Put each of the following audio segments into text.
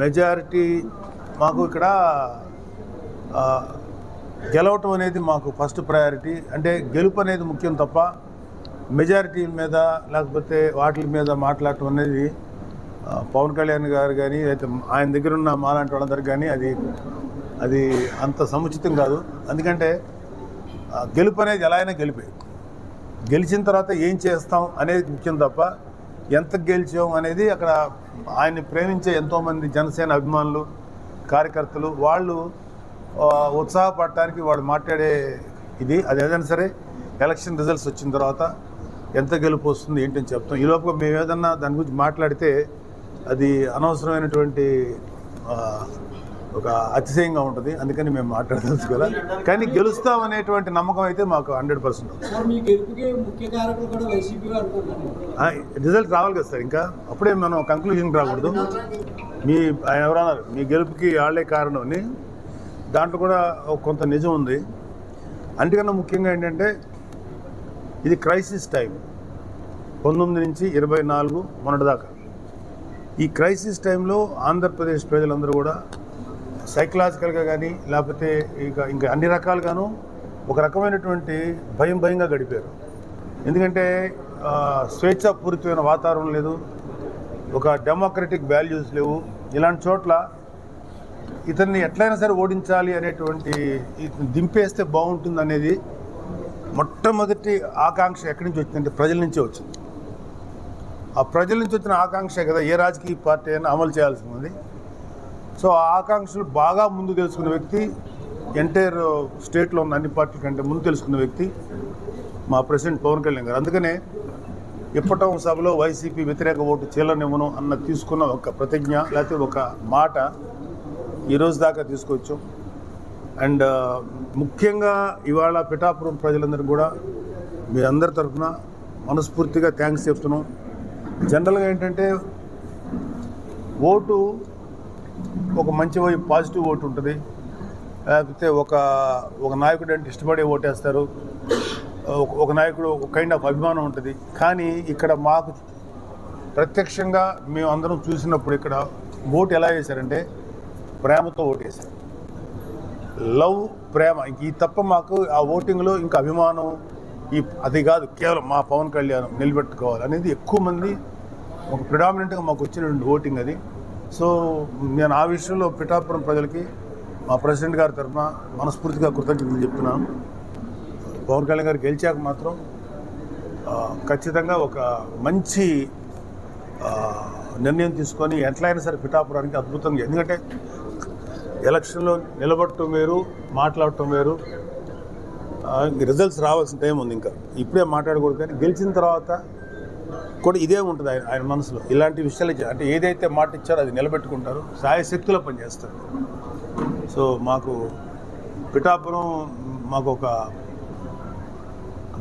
Majority మాకు ఇక్కడ గెలవటం అనేది మాకు ఫస్ట్ ప్రయారిటీ. అంటే గెలుపు అనేది ముఖ్యం తప్ప మెజారిటీ మీద లేకపోతే వాటి మీద మాట్లాడటం అనేది పవన్ కళ్యాణ్ గారు కానీ అయితే ఆయన దగ్గర ఉన్న మాలాంటి వాళ్ళందరికీ కానీ అది అంత సముచితం కాదు. ఎందుకంటే గెలుపు అనేది ఎలా అయినా గెలిచిన తర్వాత ఏం చేస్తాం అనేది ముఖ్యం తప్ప ఎంత గెలిచాం అనేది అక్కడ ఆయన్ని ప్రేమించే ఎంతోమంది జనసేన అభిమానులు కార్యకర్తలు వాళ్ళు ఉత్సాహపడటానికి వాళ్ళు మాట్లాడే అది ఏదైనా సరే ఎలక్షన్ రిజల్ట్స్ వచ్చిన తర్వాత ఎంత గెలుపు వస్తుంది ఏంటని చెప్తాం. ఈ లోపల మేము ఏదన్నా దాని గురించి మాట్లాడితే అది అనవసరమైనటువంటి ఒక అతిశయంగా ఉంటుంది. అందుకని మేము మాట్లాడదలుచు కదా. కానీ గెలుస్తాం అనేటువంటి నమ్మకం అయితే మాకు 100%. రిజల్ట్ రావాలి కదా సార్, ఇంకా అప్పుడే మనం కంక్లూజన్కి రాకూడదు. ఆయన ఎవరన్నారు మీ గెలుపుకి వాళ్ళే కారణం అని, దాంట్లో కూడా కొంత నిజం ఉంది. అంతకన్నా ముఖ్యంగా ఏంటంటే ఇది క్రైసిస్ టైం, 19 నుంచి 24 మొన్నటిదాకా. ఈ క్రైసిస్ టైంలో ఆంధ్రప్రదేశ్ ప్రజలందరూ కూడా సైకలాజికల్గా కానీ లేకపోతే ఇంకా అన్ని రకాలుగాను ఒక రకమైనటువంటి భయంగా గడిపారు. ఎందుకంటే స్వేచ్ఛాపూరితమైన వాతావరణం లేదు, ఒక డెమోక్రటిక్ వాల్యూస్ లేవు. ఇలాంటి చోట్ల ఇతన్ని ఎట్లయినా సరే ఓడించాలి అనేటువంటి దింపేస్తే బాగుంటుంది అనేది మొట్టమొదటి ఆకాంక్ష ఎక్కడి నుంచి వచ్చిందంటే ప్రజల నుంచే వచ్చింది. ఆ ప్రజల నుంచి వచ్చిన ఆకాంక్ష కదా ఏ రాజకీయ పార్టీ అయినా అమలు చేయాల్సి ఉంది. సో ఆ ఆకాంక్షలు బాగా ముందు తెలుసుకున్న వ్యక్తి, ఎంటైర్ స్టేట్లో ఉన్న అన్ని పార్టీల కంటే ముందు తెలుసుకున్న వ్యక్తి మా ప్రెసిడెంట్ పవన్ కళ్యాణ్ గారు. అందుకనే ఇప్పటం సభలో వైసీపీ వ్యతిరేక ఓటు చీలనివ్వను అన్న తీసుకున్న ఒక ప్రతిజ్ఞ లేకపోతే ఒక మాట ఈరోజు దాకా తీసుకొచ్చాం. అండ్ ముఖ్యంగా ఇవాళ పిఠాపురం ప్రజలందరికీ కూడా మీ అందరి తరఫున మనస్ఫూర్తిగా థ్యాంక్స్ చెప్తున్నాం. జనరల్గా ఏంటంటే ఓటు ఒక మంచి పాజిటివ్ ఓటు ఉంటుంది, లేకపోతే ఒక నాయకుడు అంటే ఇష్టపడే ఓటేస్తారు, ఒక నాయకుడు ఒక కైండ్ ఆఫ్ అభిమానం ఉంటుంది. కానీ ఇక్కడ మాకు ప్రత్యక్షంగా మేము అందరం చూసినప్పుడు ఇక్కడ ఓటు ఎలా వేశారంటే ప్రేమతో ఓటు వేశారు. లవ్, ప్రేమ, ఇంక ఈ తప్ప మాకు ఆ ఓటింగ్లో ఇంకా అభిమానం అది కాదు, కేవలం మా పవన్ కళ్యాణ్ నిలబెట్టుకోవాలి అనేది ఎక్కువ మంది ఒక ప్రిడామినెంట్గా మాకు వచ్చినటువంటి ఓటింగ్ అది. సో నేను ఆ విషయంలో పిఠాపురం ప్రజలకి మా ప్రెసిడెంట్ గారి తరఫున మనస్ఫూర్తిగా కృతజ్ఞతలు చెప్తున్నాను. పవన్ కళ్యాణ్ గారు గెలిచాక మాత్రం ఖచ్చితంగా ఒక మంచి నిర్ణయం తీసుకొని ఎట్లయినా సరే పిఠాపురానికి అద్భుతంగా, ఎందుకంటే ఎలక్షన్లో నిలబడటం వేరు, మాట్లాడటం వేరు. రిజల్ట్స్ రావాల్సిన టైం ఉంది, ఇంకా ఇప్పుడే మాట్లాడకూడదు. కానీ గెలిచిన తర్వాత కూడా ఇదే ఉంటుంది ఆయన మనసులో. ఇలాంటి విషయాలు అంటే ఏదైతే మాట ఇచ్చారో అది నిలబెట్టుకుంటారు, సాయశక్తిలో పనిచేస్తారు. సో మాకు పిఠాపురం మాకు ఒక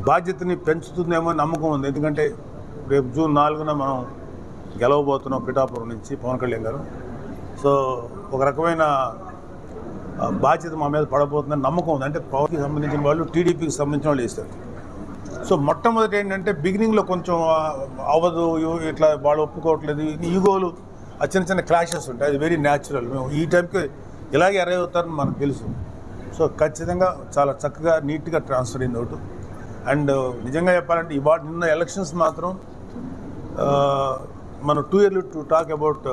బాధ్యతని పెంచుతుందేమో నమ్మకం ఉంది. ఎందుకంటే రేపు జూన్ 4న మనం గెలవబోతున్నాం పిఠాపురం నుంచి పవన్ కళ్యాణ్ గారు. సో ఒక రకమైన బాధ్యత మా మీద పడబోతుందని నమ్మకం ఉంది. అంటే పవర్కి సంబంధించిన వాళ్ళు టీడీపీకి సంబంధించిన వాళ్ళు వేస్తారు. సో మొట్టమొదటి ఏంటంటే బిగినింగ్లో కొంచెం అవ్వదు, ఇట్లా వాళ్ళు ఒప్పుకోవట్లేదు, ఈగోలు, చిన్న క్లాషెస్ ఉంటాయి. అది వెరీ న్యాచురల్. మేము ఈ టైంకి ఇలాగే అరైవ్ అవుతారని మనకు తెలుసు. సో ఖచ్చితంగా చాలా చక్కగా నీట్గా ట్రాన్స్ఫర్ అయింది ఒకటి. అండ్ నిజంగా చెప్పాలంటే నిన్న ఎలక్షన్స్ మాత్రం మనం too early to talk about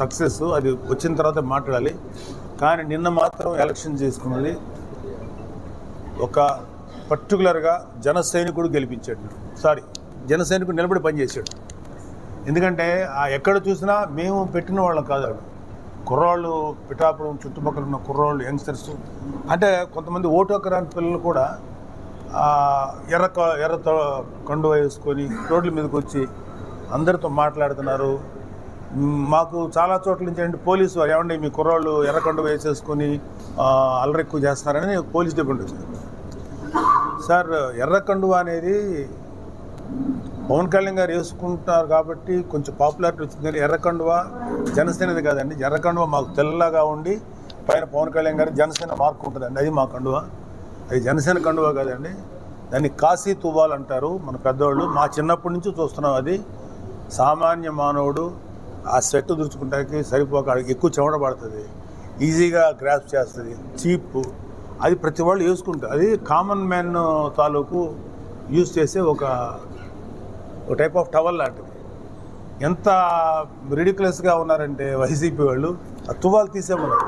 success, అది వచ్చిన తర్వాత మాట్లాడాలి. కానీ నిన్న మాత్రం ఎలక్షన్ చేసుకున్నది ఒక పర్టికులర్గా జన సైనికుడు గెలిపించాడు. జన సైనికుడు నిలబడి పనిచేశాడు. ఎందుకంటే ఎక్కడ చూసినా మేము పెట్టిన వాళ్ళం కాదు, కుర్రాళ్ళు, పిఠాపురం చుట్టుపక్కల ఉన్న కుర్రాళ్ళు, యంగ్స్టర్స్, అంటే కొంతమంది ఓటు హక్కు రాని పిల్లలు కూడా ఎర్ర కండువా వేసుకొని రోడ్ల మీదకి వచ్చి అందరితో మాట్లాడుతున్నారు. మాకు చాలా చోట్ల నుంచి అంటే పోలీసు వారు ఏమండి మీ కుర్రాళ్ళు ఎర్రకండువా వేసేసుకొని అల్లరి ఎక్కువ చేస్తున్నారని పోలీస్ డిపార్ట్మెంట్ వచ్చింది. సార్, ఎర్రకండువా అనేది పవన్ కళ్యాణ్ గారు వేసుకుంటారు కాబట్టి కొంచెం పాపులారిటీ వచ్చింది. కానీ ఎర్రకండువా జనసేనది కాదండి. ఎర్రకండువా మాకు తెల్లగా ఉండి పైన పవన్ కళ్యాణ్ గారు జనసేన మార్క్ ఉంటుందండి, అది మా కండువా. అది జనసేన కండువా కాదండి, దాన్ని కాశీ తువ్వాలు అంటారు మన పెద్దవాళ్ళు. మా చిన్నప్పటి నుంచి చూస్తున్నాం. అది సామాన్య మానవుడు ఆ స్వెట్ దుడుచుకుంటానికి సరిపోక ఆడికి ఎక్కువ చెమట పడుతుంది, ఈజీగా గ్రాప్ చేస్తుంది, చీప్. అది ప్రతి వాళ్ళు వేసుకుంటారు. అది కామన్ మ్యాన్ తాలూకు యూజ్ చేసే ఒక టైప్ ఆఫ్ టవల్ లాంటిది. ఎంత రిడిక్యులస్గా ఉన్నారంటే వైసీపీ వాళ్ళు ఆ తువాలు తీసేమన్నారు.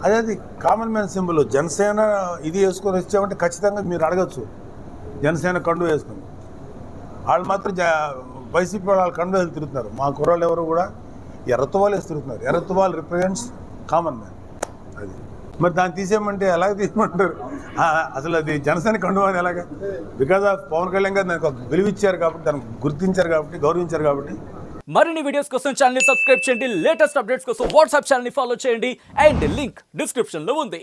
అది కామన్ మ్యాన్ సింబల్. జనసేన ఇది వేసుకొని వచ్చామంటే ఖచ్చితంగా మీరు అడగచ్చు, జనసేన కండు వేసుకుని. వాళ్ళు మాత్రం వైసీపీ వాళ్ళు కండు వేసి తిరుగుతున్నారు. మా కుర్రాళ్ళు ఎవరు కూడా ఎర్ర తువాలు వేసి తిరుగుతున్నారు. ఎర్ర తువాలు రిప్రజెంట్స్ కామన్ మ్యాన్. అది మరి దాన్ని తీసేయమంటే ఎలాగ తీయమంటారు? అసలు అది జనసేన కండు అని ఎలాగ? బికాజ్ ఆఫ్ పవన్ కళ్యాణ్ గారు దానికి ఒక విలువ ఇచ్చారు కాబట్టి, దానికి గుర్తించారు కాబట్టి, గౌరవించారు కాబట్టి. మరిన్ని వీడియోస్ కోసం ఛానల్ ని సబ్స్క్రైబ్ చేయండి, లేటెస్ట్ అప్డేట్స్ కోసం వాట్సాప్ ఛానల్ ని ఫాలో చేయండి, అండ్ లింక్ డిస్క్రిప్షన్ లో ఉంది.